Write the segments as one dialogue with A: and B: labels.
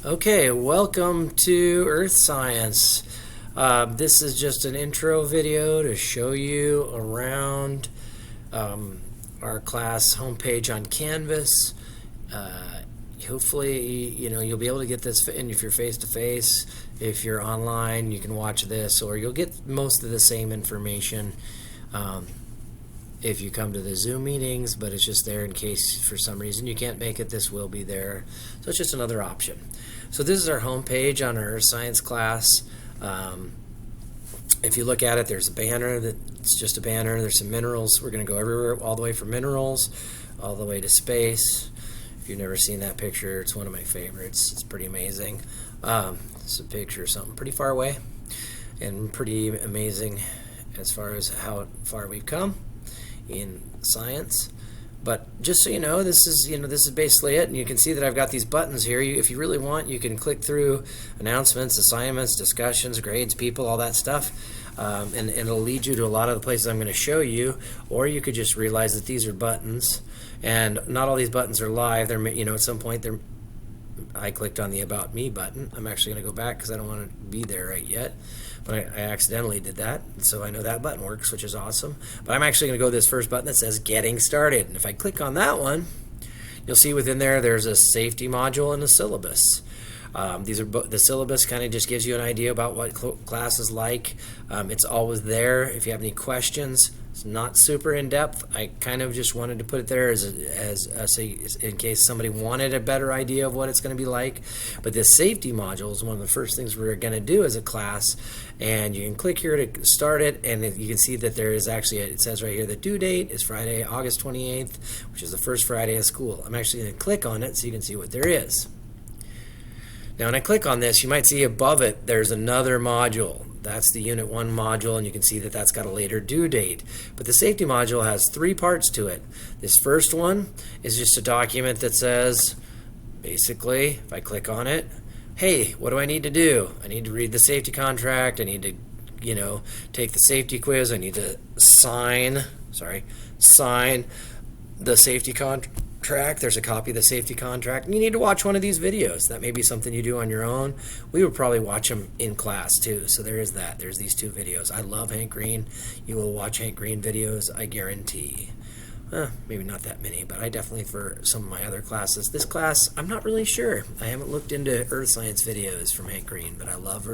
A: Okay, welcome to Earth Science. This is just an intro video to show you around our class homepage on Canvas. Hopefully, you'll be able to get this in if you're face-to-face. If you're online, you can watch this, or you'll get most of the same information if you come to the Zoom meetings, but it's just there in case for some reason you can't make it. This will be there. So it's just another option. So this is our home page on our Earth Science class. If you look at it, there's a banner. It's just a banner. There's some minerals. We're going to go everywhere, all the way from minerals, all the way to space. If you've never seen that picture, it's one of my favorites. It's pretty amazing. It's a picture of something pretty far away and pretty amazing as far as how far we've come in science. But just so you know, this is basically it, and you can see that I've got these buttons here. If you really want, you can click through announcements, assignments, discussions, grades, people, all that stuff, and it'll lead you to a lot of the places I'm going to show you. Or you could just realize that these are buttons, and not all these buttons are live. They're, at some point I clicked on the About Me button. I'm actually going to go back because I don't want to be there right yet. But I accidentally did that, so I know that button works, which is awesome. But I'm actually going to go to this first button that says Getting Started. And if I click on that one, you'll see within there's a safety module and a syllabus. These are the syllabus kind of just gives you an idea about what class is like. It's always there if you have any questions. It's not super in-depth. I kind of just wanted to put it there as in case somebody wanted a better idea of what it's going to be like. But this safety module is one of the first things we're going to do as a class. And you can click here to start it, and you can see that there is actually, it says right here, the due date is Friday, August 28th, which is the first Friday of school. I'm actually going to click on it so you can see what there is. Now when I click on this, you might see above it there's another module. That's the Unit 1 module, and you can see that that's got a later due date. But the safety module has 3 parts to it. This first one is just a document that says, basically, if I click on it, hey, what do I need to do? I need to read the safety contract. I need to, take the safety quiz. I need to sign the safety contract. There's a copy of the safety contract, and you need to watch one of these videos. That may be something you do on your own. We would probably watch them in class too, so there is that. There's these 2 videos. I love Hank Green. You will watch Hank Green videos, I guarantee. Maybe not that many, but I definitely, for some of my other classes. This class, I'm not really sure. I haven't looked into Earth Science videos from Hank Green, but I love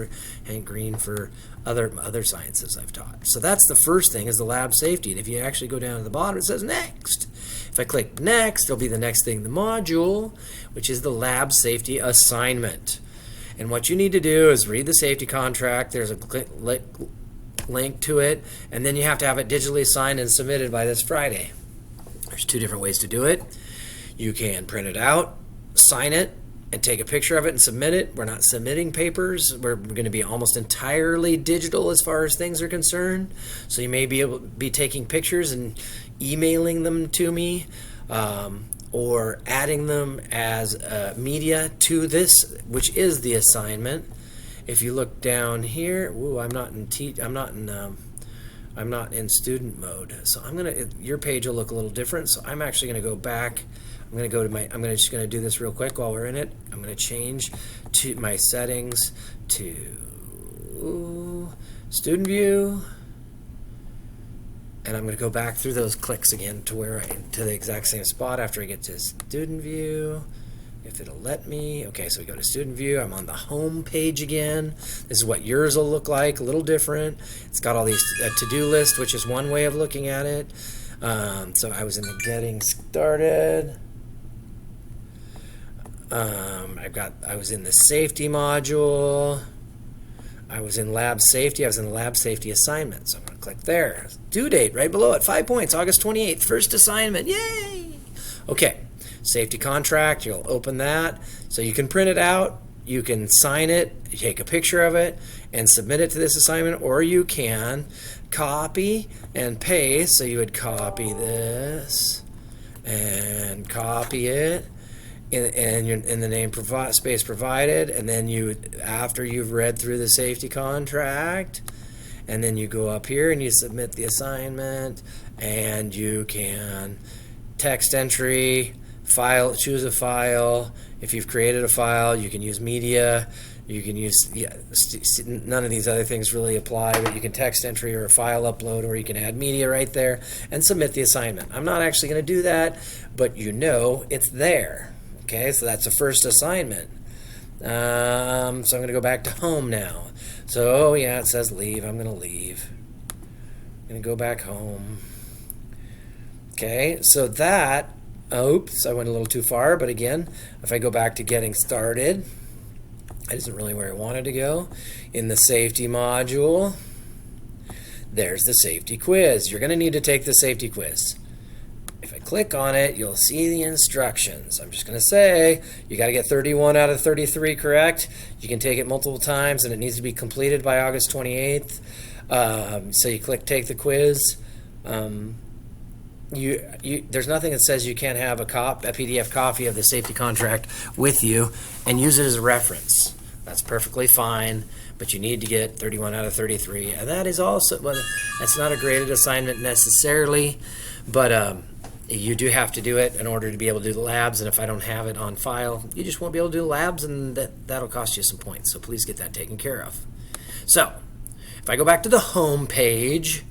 A: Hank Green for other sciences I've taught. So that's the first thing, is the lab safety. And if you actually go down to the bottom, it says Next. If I click Next, it'll be the next thing, the module, which is the lab safety assignment. And what you need to do is read the safety contract. There's a link to it, and then you have to have it digitally signed and submitted by this Friday. There's 2 different ways to do it. You can print it out, sign it, and take a picture of it and submit it. We're not submitting papers. We're going to be almost entirely digital as far as things are concerned. So you may be able to be taking pictures and emailing them to me, or adding them as media to this, which is the assignment. If you look down here, I'm not in student mode, so your page will look a little different. So I'm actually going to go back. I'm just going to do this real quick while we're in it. I'm going to change to my settings to student view, and I'm going to go back through those clicks again to the exact same spot after I get to student view. If it'll let me. Okay, so we go to student view. I'm on the home page again. This is what yours will look like, a little different. It's got all these to-do list, which is one way of looking at it. So I was in the Getting Started. I was in the safety module. I was in lab safety. I was in the lab safety assignment. So I'm going to click there. Due date right below it, 5 points, August 28th, first assignment. Yay! Okay. Safety contract, you'll open that. So you can print it out, you can sign it, you take a picture of it, and submit it to this assignment, or you can copy and paste. So you would copy this and copy it in the name space provided, and then after you've read through the safety contract, and then you go up here and you submit the assignment, and you can text entry, file, choose a file. If you've created a file, you can use media. You can use, none of these other things really apply, but you can text entry or a file upload, or you can add media right there and submit the assignment. I'm not actually going to do that, but you know it's there. Okay, so that's the first assignment. So I'm going to go back to home now. So, oh yeah, it says leave. I'm going to leave. I'm going to go back home. Okay, so that, oops, I went a little too far, but again, if I go back to getting started, that isn't really where I wanted to go. In the safety module, there's the safety quiz. You're going to need to take the safety quiz. If I click on it, you'll see the instructions. I'm just going to say you got to get 31 out of 33 correct. You can take it multiple times, and it needs to be completed by August 28th. So you click take the quiz. There's nothing that says you can't have a PDF copy of the safety contract with you and use it as a reference. That's perfectly fine, but you need to get 31 out of 33. And that is also, well, that's not a graded assignment necessarily, but you do have to do it in order to be able to do the labs. And if I don't have it on file, you just won't be able to do the labs, and that'll cost you some points. So please get that taken care of. So if I go back to the home page,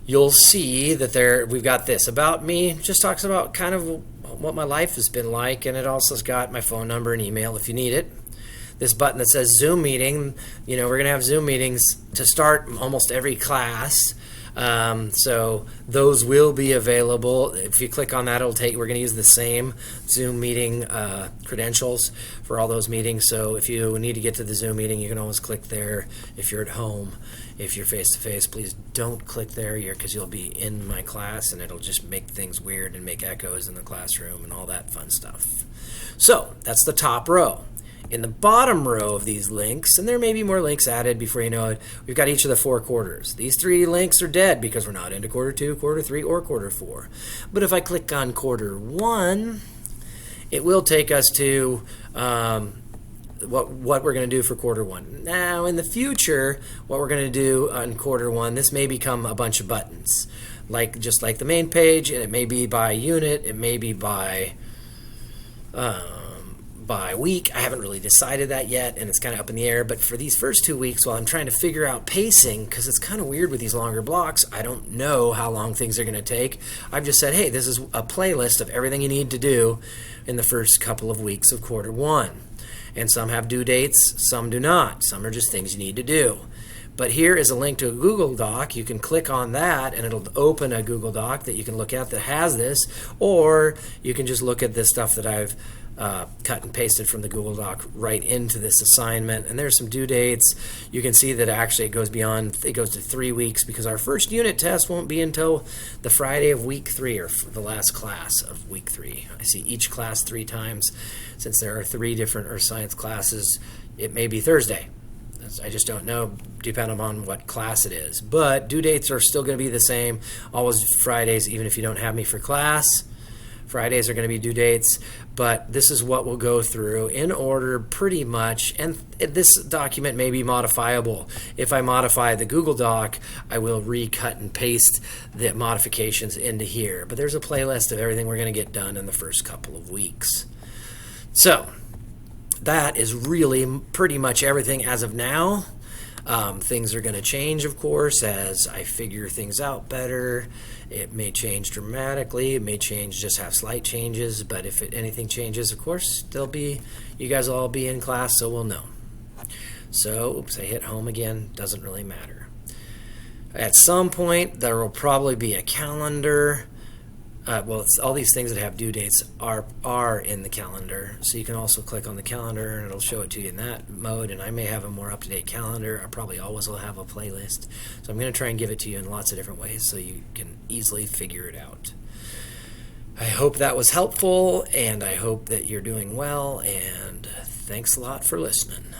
A: you'll see that we've got this about me. Just talks about kind of what my life has been like, and it also has got my phone number and email if you need it. This button that says Zoom meeting, we're going to have Zoom meetings to start almost every class. So those will be available. If you click on that, we're going to use the same Zoom meeting credentials for all those meetings. So if you need to get to the Zoom meeting, you can always click there. If you're at home, if you're face-to-face, please don't click there because you'll be in my class, and it'll just make things weird and make echoes in the classroom and all that fun stuff. So that's the top row. In the bottom row of these links, and there may be more links added before you know it, we've got each of the 4 quarters. These 3 links are dead because we're not into quarter 2, quarter 3, or quarter 4. But if I click on quarter 1, it will take us to what we're going to do for quarter 1. Now, in the future, what we're going to do on quarter 1, this may become a bunch of buttons, just like the main page, and it may be by unit, it may be by week. I haven't really decided that yet, and it's kind of up in the air. But for these first 2 weeks, while I'm trying to figure out pacing, because it's kind of weird with these longer blocks, I don't know how long things are going to take. I've just said, hey, this is a playlist of everything you need to do in the first couple of weeks of quarter 1. And some have due dates, some do not. Some are just things you need to do. But here is a link to a Google Doc. You can click on that, and it'll open a Google Doc that you can look at that has this, or you can just look at this stuff that I've cut and pasted from the Google Doc right into this assignment. And there's some due dates. You can see that actually it goes to 3 weeks, because our first unit test won't be until the Friday of week 3, or the last class of week 3. I see each class 3 times. Since there are 3 different earth science classes, it may be Thursday. I just don't know, depending on what class it is. But due dates are still going to be the same, always Fridays, even if you don't have me for class. Fridays are going to be due dates, but this is what we'll go through in order pretty much, and this document may be modifiable. If I modify the Google Doc, I will recut and paste the modifications into here, but there's a playlist of everything we're going to get done in the first couple of weeks. So that is really pretty much everything as of now. Things are going to change, of course, as I figure things out better. It may change dramatically. It may change, just have slight changes. But if anything changes, of course, you guys will all be in class, so we'll know. So, oops, I hit home again. Doesn't really matter. At some point, there will probably be a calendar. All these things that have due dates are in the calendar, so you can also click on the calendar and it'll show it to you in that mode. And I may have a more up-to-date calendar. I probably always will have a playlist, so I'm going to try and give it to you in lots of different ways so you can easily figure it out. I hope that was helpful, and I hope that you're doing well, and thanks a lot for listening.